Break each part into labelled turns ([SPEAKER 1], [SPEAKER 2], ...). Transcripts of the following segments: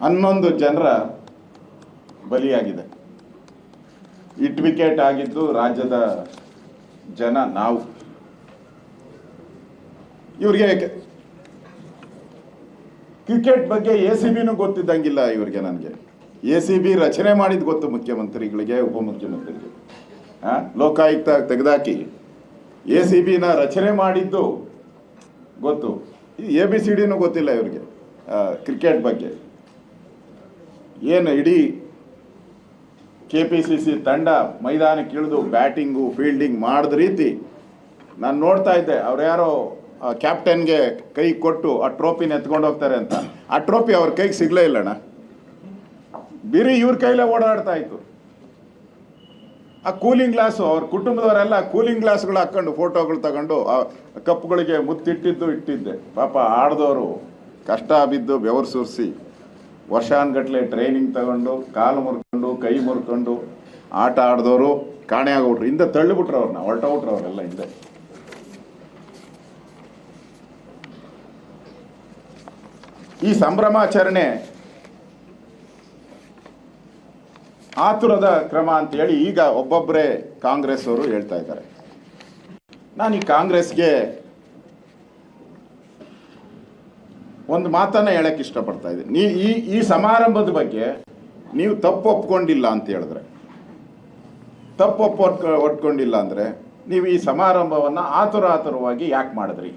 [SPEAKER 1] 11 ಜನರ ಬಲಿಯಾಗಿದೆ. It wicket ಆಗಿದ್ದು ರಾಜ್ಯದ ಜನ ನಾವು. ಇವ್ರಿಗೆ ಕ್ರಿಕೆಟ್ ಬಗ್ಗೆ ACBನೂ ಗೊತ್ತಿದ್ದಂಗಿಲ್ಲ ಇವ್ರಿಗೆ. ನನಗೆ ACB ರಚನೆ ಮಾಡಿದ್ದು ಗೊತ್ತು ಮುಖ್ಯಮಂತ್ರಿಗಳಿಗೆ, ಉಪಮುಖ್ಯಮಂತ್ರಿಗೆ. ಲೋಕಾಯುಕ್ತ ತೆಗೆದಾಕಿ ACBನ ರಚನೆ ಮಾಡಿದ್ದು ಗೊತ್ತು. ABCDನೂ ಗೊತ್ತಿಲ್ಲ ಇವ್ರಿಗೆ ಕ್ರಿಕೆಟ್ ಬಗ್ಗೆ. ಏನು ಇಡೀ KPCC ತಂಡ ಮೈದಾನಕ್ಕೆ ಇಳಿದು ಬ್ಯಾಟಿಂಗು ಫೀಲ್ಡಿಂಗ್ ಮಾಡಿದ ರೀತಿ ನಾನು ನೋಡ್ತಾ ಇದ್ದೆ. ಅವ್ರು ಯಾರೋ ಕ್ಯಾಪ್ಟನ್ಗೆ ಕೈ ಕೊಟ್ಟು ಆ ಟ್ರೋಫಿನ ಎತ್ಕೊಂಡು ಹೋಗ್ತಾರೆ ಅಂತ. ಆ ಟ್ರೋಫಿ ಅವ್ರ ಕೈಗೆ ಸಿಗಲೇ ಇಲ್ಲಣ್ಣ, ಬಿರಿ ಇವ್ರ ಕೈಲೇ ಓಡಾಡ್ತಾ ಇತ್ತು. ಆ ಕೂಲಿಂಗ್ ಗ್ಲಾಸು ಅವ್ರ ಕುಟುಂಬದವರೆಲ್ಲ ಕೂಲಿಂಗ್ ಗ್ಲಾಸ್ಗಳು ಹಾಕ್ಕೊಂಡು ಫೋಟೋಗಳು ತಗೊಂಡು ಆ ಕಪ್ಪುಗಳಿಗೆ ಇಟ್ಟಿದ್ದೆ. ಪಾಪ ಆಡ್ದವರು ಕಷ್ಟ ಬಿದ್ದು ಬೆವರು ಸುರಿಸಿ ವರ್ಷಾನ್ಗಟ್ಲೆ ಟ್ರೈನಿಂಗ್ ತಗೊಂಡು ಕಾಲು ಮುರ್ಕೊಂಡು ಕೈ ಮುರ್ಕೊಂಡು ಆಟ ಆಡಿದವರು ಕಾಣೆ ಆಗೋಗ್ಬಿಟ್ರು. ಹಿಂದೆ ತಳ್ಳಿಬಿಟ್ರು ಅವ್ರನ್ನ, ಹೊರಟೋಗ್ಬಿಟ್ರು ಅವರೆಲ್ಲ ಹಿಂದೆ. ಈ ಸಂಭ್ರಮಾಚರಣೆ ಆತುರದ ಕ್ರಮ ಅಂತೇಳಿ ಈಗ ಒಬ್ಬೊಬ್ಬರೇ ಕಾಂಗ್ರೆಸ್ ಅವರು ಹೇಳ್ತಾ ಇದ್ದಾರೆ. ನಾನು ಈ ಕಾಂಗ್ರೆಸ್ಗೆ ಒಂದು ಮಾತನ್ನ ಹೇಳಕ್ಕೆ ಇಷ್ಟಪಡ್ತಾ ಇದ್ದೀನಿ. ಈ ಸಮಾರಂಭದ ಬಗ್ಗೆ ನೀವು ತಪ್ಪು ಒಪ್ಕೊಂಡಿಲ್ಲ ಅಂತ ಹೇಳಿದ್ರೆ, ಒಪ್ಕೊಂಡಿಲ್ಲ ಅಂದರೆ ನೀವು ಈ ಸಮಾರಂಭವನ್ನು ಆತುರವಾಗಿ ಯಾಕೆ ಮಾಡಿದ್ರಿ?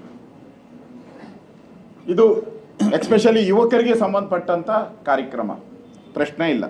[SPEAKER 1] ಇದು ಎಕ್ಸ್ಪೆಷಲಿ ಯುವಕರಿಗೆ ಸಂಬಂಧಪಟ್ಟಂಥ ಕಾರ್ಯಕ್ರಮ, ಪ್ರಶ್ನೆ ಇಲ್ಲ.